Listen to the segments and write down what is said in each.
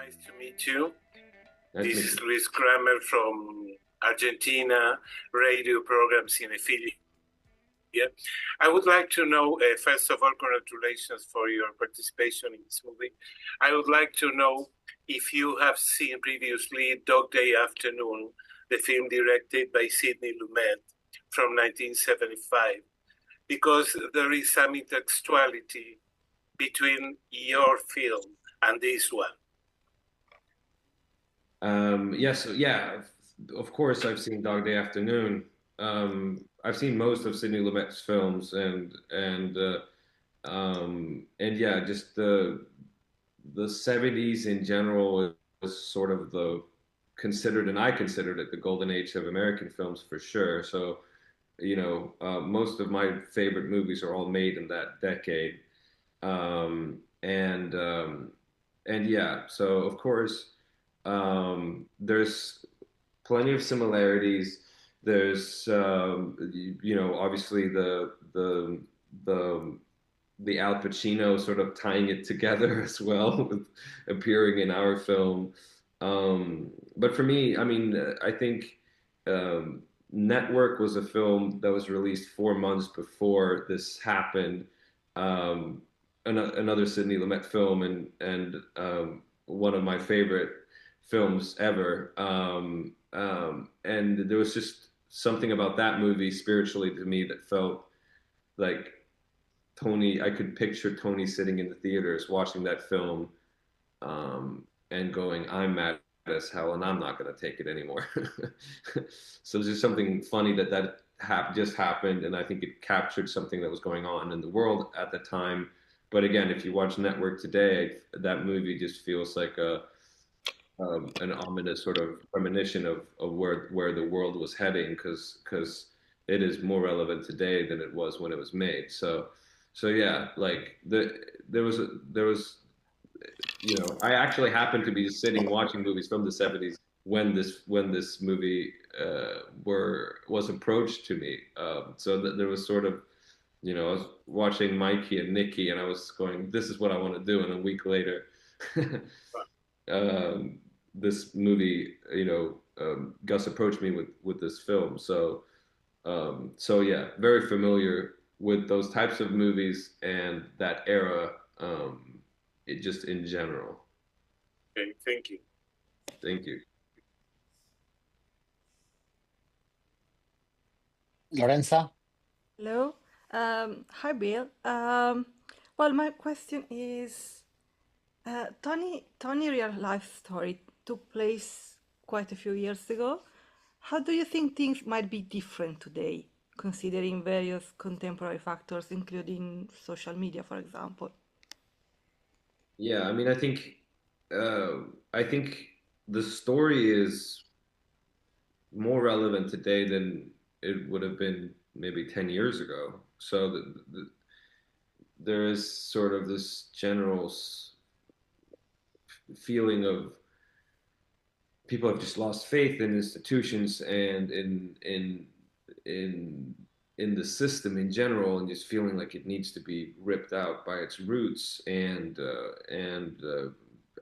Nice to meet you. Nice This to meet is you. Luis Kramer from Argentina, radio program Cinephilia. I would like to know, first of all, congratulations for your participation in this movie. I would like to know if you have seen previously Dog Day Afternoon, the film directed by Sidney Lumet from 1975, because there is some intertextuality between your film and this one. Yes, yeah, of course I've seen Dog Day Afternoon. I've seen most of Sidney Lumet's films, and yeah, just the '70s in general was sort of the considered, and I considered it the golden age of American films for sure. So, most of my favorite movies are all made in that decade. Um, and and yeah, so of course, there's plenty of similarities. There's obviously the the Al Pacino sort of tying it together as well with appearing in our film. But for me, I mean, I think Network was a film that was released 4 months before this happened. Um, Another Sidney Lumet film, and one of my favorite films ever. And there was just something about that movie spiritually to me that felt like Tony. I could picture Tony sitting in the theaters watching that film, and going, "I'm mad as hell, and I'm not going to take it anymore." So there's just something funny that just happened, and I think it captured something that was going on in the world at the time. But again, if you watch Network today, that movie just feels like an ominous sort of premonition of where the world was heading, because it is more relevant today than it was when it was made. So yeah, like there was I actually happened to be sitting watching movies from the '70s when this movie was approached to me. So that there was sort of, I was watching Mikey and Nikki, and I was going, "This is what I want to do." And a week later, um, this movie, Gus approached me with this film. So yeah, very familiar with those types of movies and that era. It just in general. Okay, thank you. Thank you. Lorenza? Hello. Hi, Bill. Well, my question is, Tony real life story took place quite a few years ago. How do you think things might be different today, considering various contemporary factors, including social media, for example? Yeah, I mean, I think the story is more relevant today than it would have been maybe 10 years ago. So there is sort of this general feeling of people have just lost faith in institutions and in in the system in general, and just feeling like it needs to be ripped out by its roots. And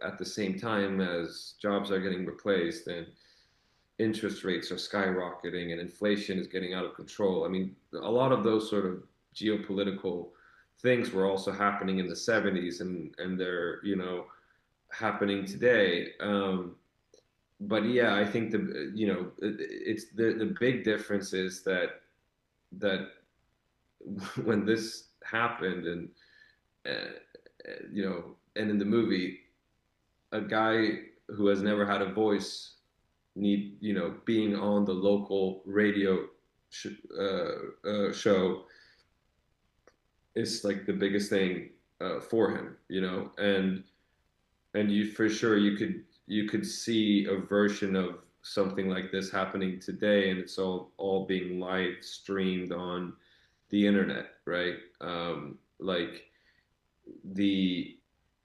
at the same time as jobs are getting replaced and interest rates are skyrocketing and inflation is getting out of control. I mean, a lot of those sort of geopolitical things were also happening in the '70s, and they're happening today. But yeah, I think it's the big difference is that when this happened, and in the movie, a guy who has never had a voice being on the local radio show is like the biggest thing for him, and you for sure you could see a version of something like this happening today, and it's all being live streamed on the internet, right? Like the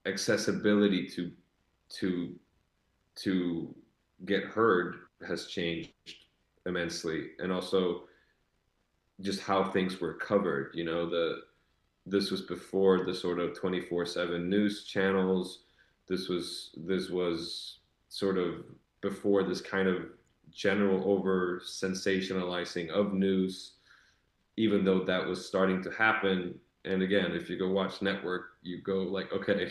accessibility to to get heard has changed immensely, and also just how things were covered. This was before the sort of 24/7 news channels. this was sort of before this kind of general over sensationalizing of news, even though that was starting to happen. And again, if you go watch Network, you go like, okay,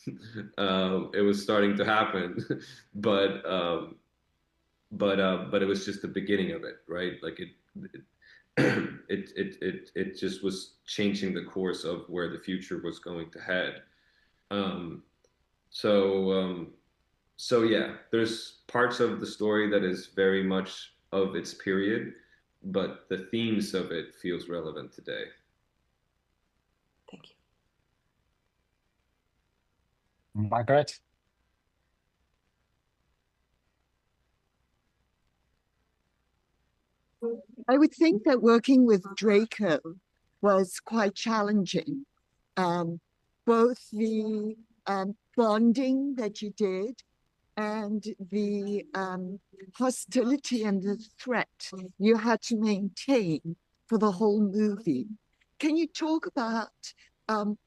it was starting to happen, but but it was just the beginning of it, right? Like it it just was changing the course of where the future was going to head. Um, so so yeah, there's parts of the story that is very much of its period, but the themes of it feels relevant today. Thank you. Margaret? I would think that working with Draco was quite challenging. Both the bonding that you did and the hostility and the threat you had to maintain for the whole movie. Can you talk about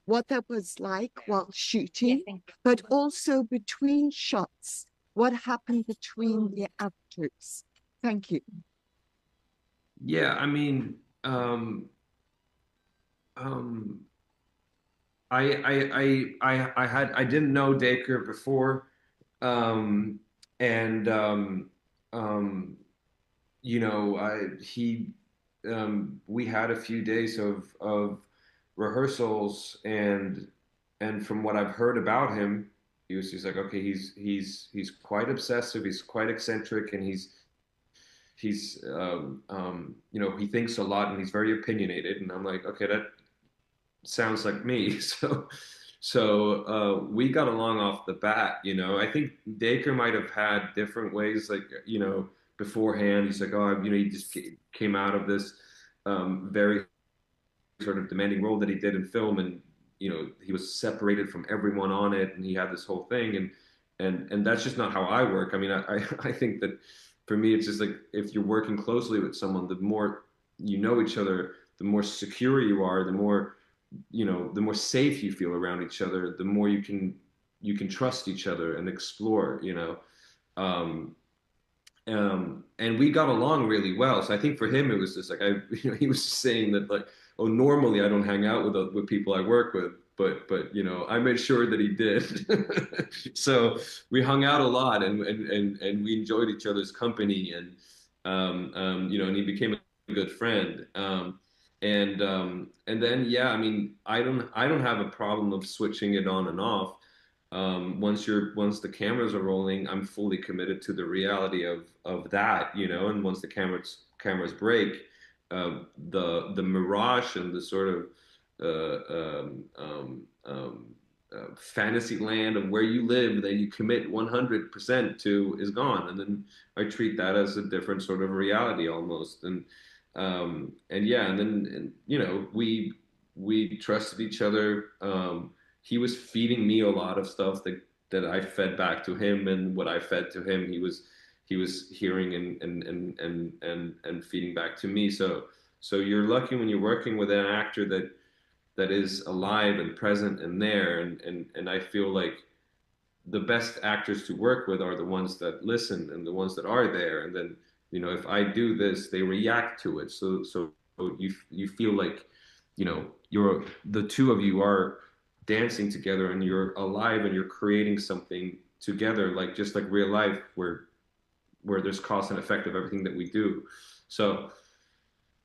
what that was like while shooting, but also between shots, what happened between the actors? Thank you. Yeah, I mean, um, I didn't know Dacre before, um, and um, you know, we had a few days of rehearsals, and from what I've heard about him, he was just like, okay, he's quite obsessive, he's quite eccentric, and you know, he thinks a lot and he's very opinionated, and I'm like, okay, that sounds like me. So we got along off the bat. You know, I think Dacre might have had different ways, like, you know, beforehand. He's like, oh, you know, he just came out of this very sort of demanding role that he did in film, and you know, he was separated from everyone on it, and he had this whole thing, and that's just not how I work. I mean, I think that for me, it's just like if you're working closely with someone, the more you know each other, the more secure you are, the more, you know, the more safe you feel around each other, the more you can trust each other and explore, you know. Um, and we got along really well. So I think for him, it was just like you know, he was saying that like, oh, normally I don't hang out with people I work with, but you know, I made sure that he did. So we hung out a lot, and we enjoyed each other's company, and you know, and he became a good friend. And then yeah, I mean, I don't have a problem of switching it on and off. Once the cameras are rolling, I'm fully committed to the reality of that, you know. And once the cameras break, the mirage and the sort of fantasy land of where you live that you commit 100% to is gone, and then I treat that as a different sort of reality almost. And yeah, and then you know, we trusted each other. He was feeding me a lot of stuff that I fed back to him, and what I fed to him, he was hearing and feeding back to me. So you're lucky when you're working with an actor that is alive and present and there, and I feel like the best actors to work with are the ones that listen and the ones that are there. And then, you know, if I do this, they react to it. So you feel like, you know, the two of you are dancing together and you're alive and you're creating something together, like just like real life, where there's cause and effect of everything that we do. So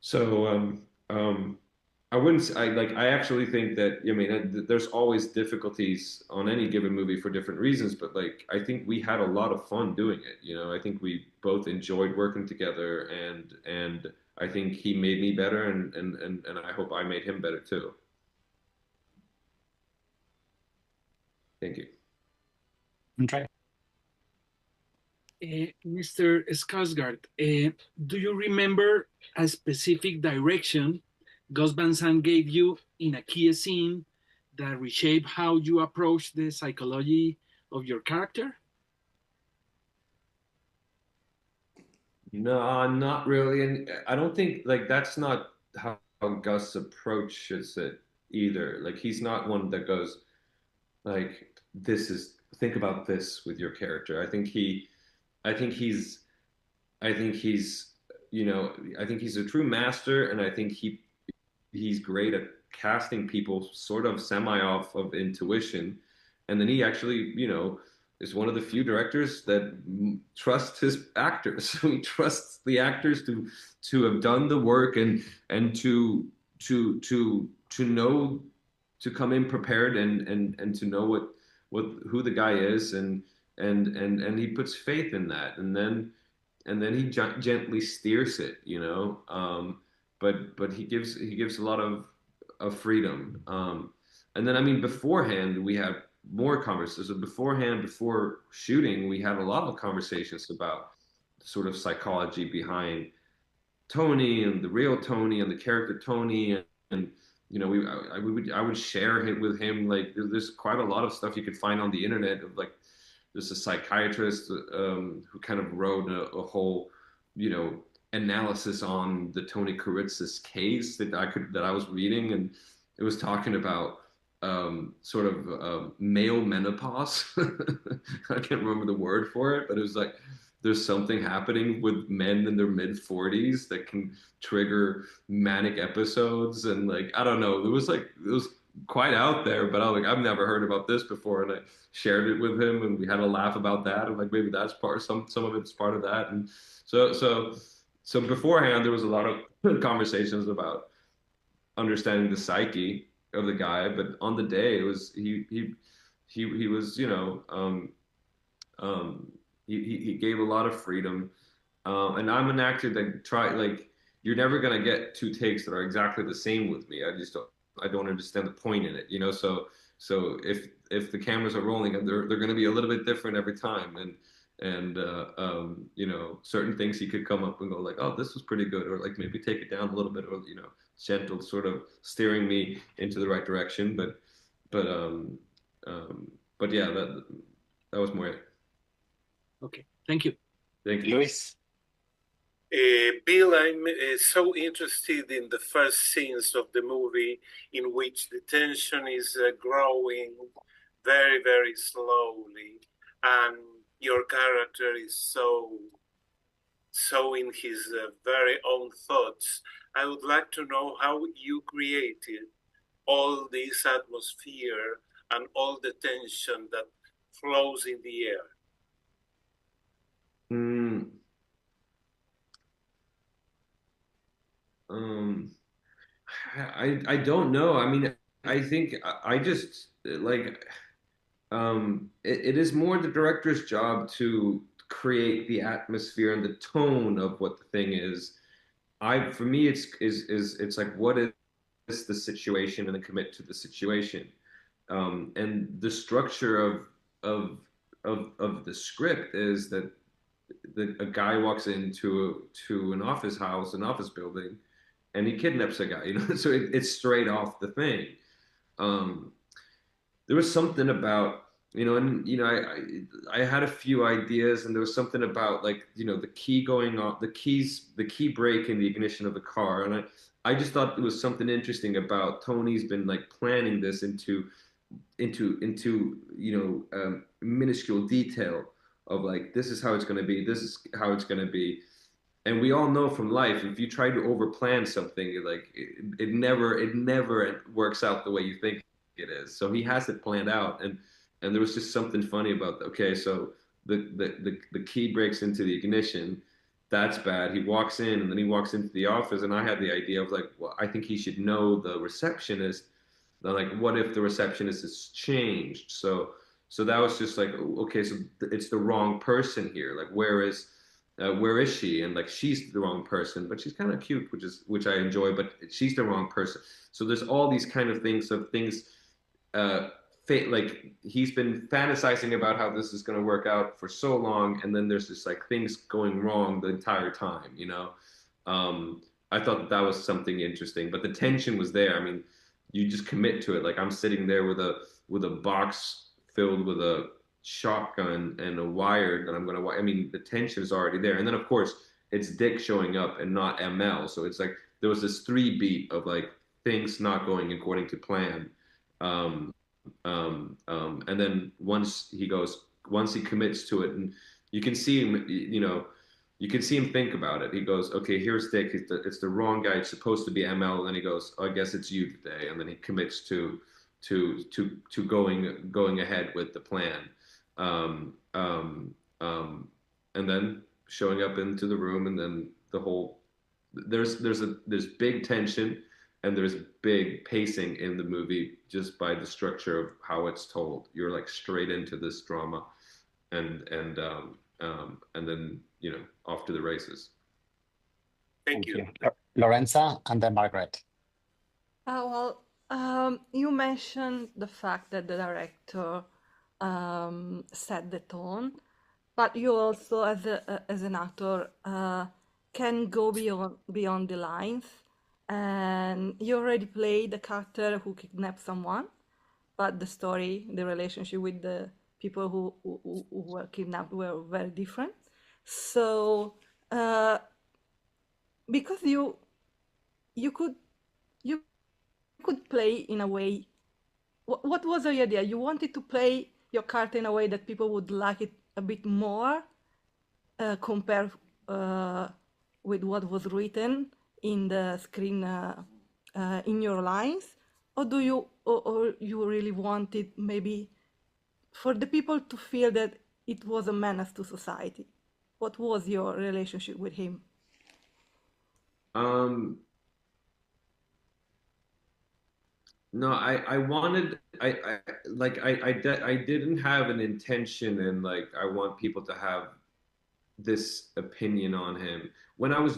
so I wouldn't. I actually think that. I mean, there's always difficulties on any given movie for different reasons, but like I think we had a lot of fun doing it. You know, I think we both enjoyed working together, and I think he made me better, and I hope I made him better too. Thank you. Andre? Mr. Skarsgård, do you remember a specific direction Gus Van Sant gave you in a key scene that reshaped how you approach the psychology of your character? No, not really, and I don't think like that's not how Gus approaches it either. Like he's not one that goes like, this is think about this with your character. I think he's, I think he's, you know, I think he's a true master, and I think he's great at casting people sort of semi off of intuition, and then he actually, you know, is one of the few directors that trust his actors. He trusts the actors to have done the work and to know, to come in prepared and to know what who the guy is, and he puts faith in that, and then he gently steers it, you know. But he gives a lot of freedom. And then I mean, beforehand we had more conversations. Beforehand, before shooting, we had a lot of conversations about sort of psychology behind Tony and the real Tony and the character Tony, and you know, I would share it with him. Like there's quite a lot of stuff you could find on the internet of like, there's a psychiatrist who kind of wrote a whole, you know, analysis on the Tony Kuritz's case that I was reading, and it was talking about sort of male menopause. I can't remember the word for it, but it was like there's something happening with men in their mid 40s that can trigger manic episodes, and like I don't know, it was quite out there, but I was like, I've never heard about this before, and I shared it with him, and we had a laugh about that, and like maybe that's some of it's part of that, and so beforehand there was a lot of conversations about understanding the psyche of the guy, but on the day it was he was, you know, he gave a lot of freedom, and I'm an actor that like you're never gonna get two takes that are exactly the same with me. I don't understand the point in it, you know. So if the cameras are rolling, and they're going to be a little bit different every time, and you know, certain things he could come up and go like, oh, this was pretty good, or like maybe take it down a little bit, or you know, gentle sort of steering me into the right direction. But yeah, that was more it. Okay, thank you. Thank you. Luis. Bill, I'm so interested in the first scenes of the movie in which the tension is growing very, very slowly, and your character is so in his very own thoughts. I would like to know how you created all this atmosphere and all the tension that flows in the air. I don't know. I mean, I think I just like it is more the director's job to create the atmosphere and the tone of what the thing is. For me it's like, what is the situation, and then commit to the situation. And the structure of the script is that a guy walks into an office building, and he kidnaps a guy, you know. So it's straight off the thing. There was something about, you know, and you know, I had a few ideas, and there was something about like, you know, the key going off, the key break in the ignition of the car, and I just thought there was something interesting about Tony's been like planning this into you know, minuscule detail of like, this is how it's going to be, this is how it's going to be. And we all know from life, if you try to overplan something, like it never works out the way you think it is. So he has it planned out, and there was just something funny about that. Okay, so the key breaks into the ignition. That's bad. He walks in, and then he walks into the office, and I had the idea of like, well, I think he should know the receptionist. Like, what if the receptionist has changed? So that was just like, okay, so it's the wrong person here. Like, where is she? And like, she's the wrong person, but she's kind of cute, which I enjoy, but she's the wrong person. So there's all these kind of things like he's been fantasizing about how this is going to work out for so long, and then there's just like things going wrong the entire time, you know. I thought that was something interesting, but the tension was there. I mean, you just commit to it. Like, I'm sitting there with a box filled with a shotgun and a wire that I'm going to, I mean, the tension is already there. And then of course it's Dick showing up and not ML. So it's like, there was this 3 beat of like things not going according to plan. And then once he commits to it, and you can see him, you can see him think about it. He goes, okay, here's Dick. It's the wrong guy. It's supposed to be ML. And then he goes, oh, I guess it's you today. And then he commits to going ahead with the plan. Um, um, and then showing up into the room, and then the whole there's big tension, and there's big pacing in the movie just by the structure of how it's told. You're like straight into this drama, and then off to the races. Thank you. Lorenza, and then Margaret. You mentioned the fact that the director set the tone, but you also, as an actor, can go beyond the lines. And you already played a character who kidnapped someone, but the story, the relationship with the people who were kidnapped were very different. So, because you could play in a way. What was your idea? You wanted to play your character in a way that people would like it a bit more, compared with what was written in the screen, in your lines, or you really wanted maybe for the people to feel that it was a menace to society? What was your relationship with him? No, I wanted I didn't have an intention, and like I want people to have this opinion on him. When I was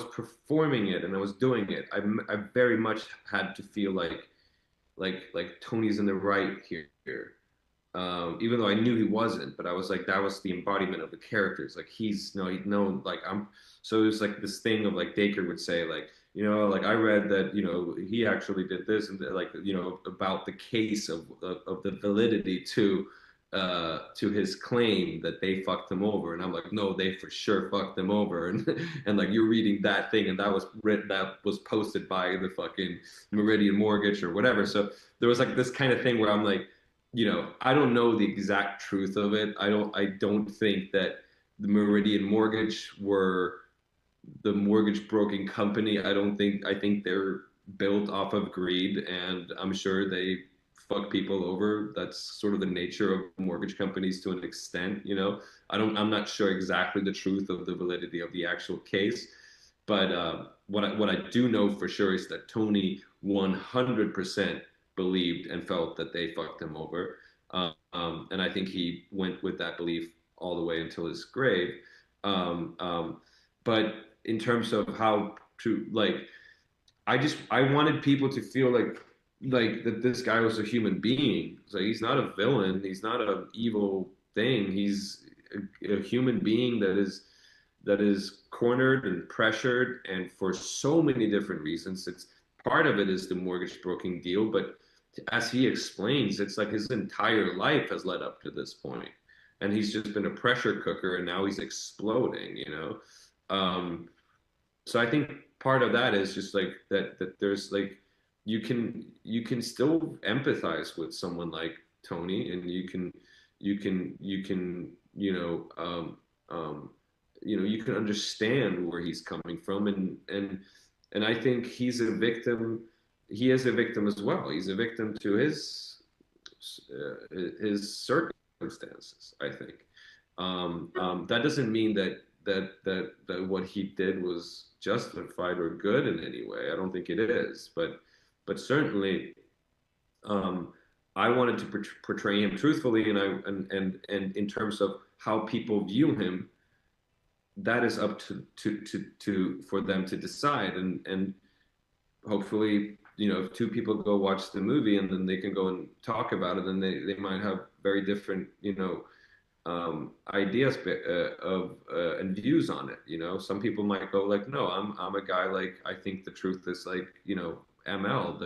performing it and I was doing it, I very much had to feel like Tony's in the right here. Even though I knew he wasn't, but I was like, that was the embodiment of the characters. Like he's no, like I'm. So it was like this thing of like Dacre would say, like, like I read that, he actually did this, and like, about the case of the validity to his claim that they fucked him over, and I'm like, no, they for sure fucked him over, and like you're reading that thing, and that was posted by the fucking Meridian Mortgage or whatever. So there was like this kind of thing where I'm like, I don't know the exact truth of it. I don't think that the Meridian Mortgage were the mortgage broking company. I think they're built off of greed, and I'm sure they fuck people over. That's sort of the nature of mortgage companies to an extent, I'm not sure exactly the truth of the validity of the actual case, but what I do know for sure is that Tony 100% believed and felt that they fucked him over. And I think he went with that belief all the way until his grave. But in terms of how to, like, I wanted people to feel like that this guy was a human being. So he's not a villain. He's not an evil thing. He's a human being that is cornered and pressured, and for so many different reasons. It's part of it is the mortgage broking deal, but as he explains, it's like his entire life has led up to this point, and he's just been a pressure cooker, and now he's exploding. So I think part of that is just like that there's like you can still empathize with someone like Tony, and you can you can understand where he's coming from, and I think he's a victim. He is a victim as well. He's a victim to his circumstances, I think. That doesn't mean that what he did was justified or good in any way. I don't think it is, but certainly, I wanted to portray him truthfully, and in terms of how people view him, that is up to for them to decide, and hopefully, if two people go watch the movie and then they can go and talk about it, then they might have very different ideas of and views on it. Some people might go like, no, I'm a guy, like, I think the truth is like, ML.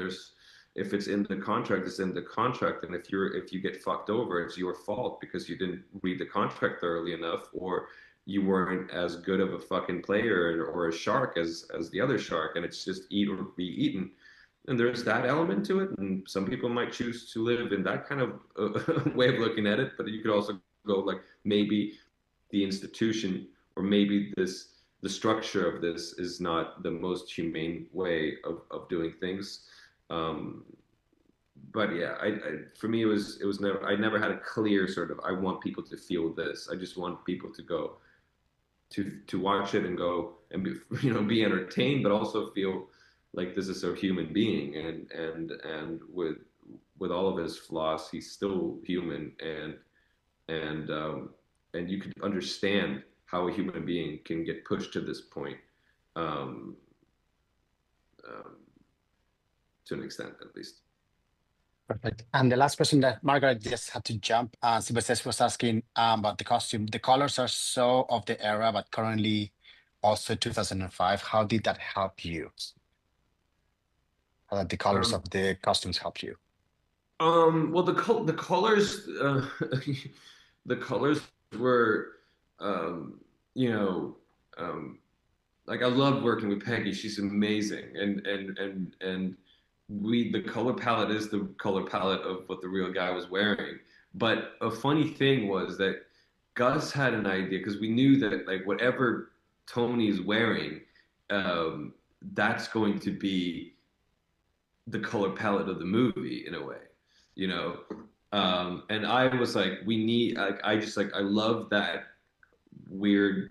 If it's in the contract, it's in the contract, and if you get fucked over, it's your fault because you didn't read the contract thoroughly enough, or you weren't as good of a fucking player or a shark as the other shark, and it's just eat or be eaten. and there's that element to it, and some people might choose to live in that kind of way of looking at it. But you could also go like maybe the institution or maybe the structure of this is not the most humane way of doing things. Um, but yeah, for me it was never I never had a clear sort of I want people to feel this. I just want people to go to watch it and go and be, be entertained, but also feel like this is a human being, and with all of his flaws, he's still human, and and you could understand how a human being can get pushed to this point, um, um, to an extent at least. Perfect. And the last question that Margaret just had to jump, Sylvester was asking about the costume. The colors are so of the era, but currently also 2005. How did that help you? How did the colors Um, of the costumes help you? well, the colors, the colors were, um, you know, um, like I love working with Peggy. She's amazing, and the color palette is the color palette of what the real guy was wearing. But a funny thing was that Gus had an idea because we knew that like whatever Tony's wearing, that's going to be the color palette of the movie in a way, you know. And I was like, we need like I just like I love that weird,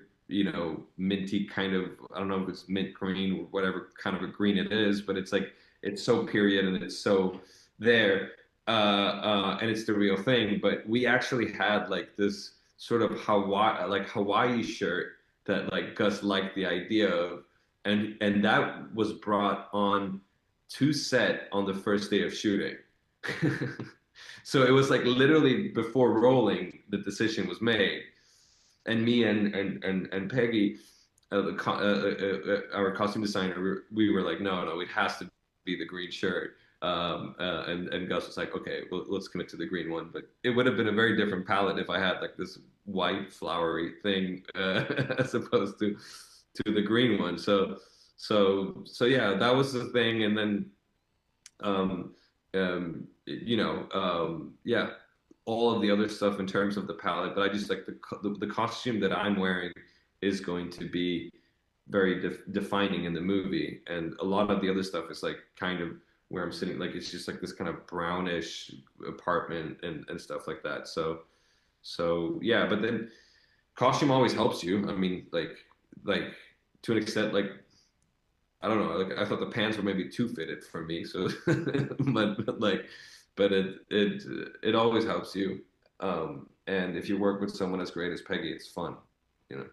minty kind of, I don't know if it's mint green or whatever kind of a green it is, but it's like it's so period and it's so there, and it's the real thing. But we actually had like this sort of Hawaii shirt that like Gus liked the idea of, and that was brought on to set on the first day of shooting. So it was like literally before rolling, the decision was made, and me and Peggy, our costume designer, we were like, no, it has to be the green shirt. And Gus was like, okay, well, let's commit to the green one. But it would have been a very different palette if I had like this white flowery thing, as opposed to the green one. So yeah, that was the thing. And then, um, yeah, all of the other stuff in terms of the palette, but I just like the costume that I'm wearing is going to be very defining in the movie, and a lot of the other stuff is like kind of where I'm sitting, like it's just like this kind of brownish apartment and stuff like that. So yeah, but then costume always helps you. I mean, like to an extent, like I don't know. Like I thought the pants were maybe too fitted for me. So, but it always helps you. And if you work with someone as great as Peggy, it's fun, you know.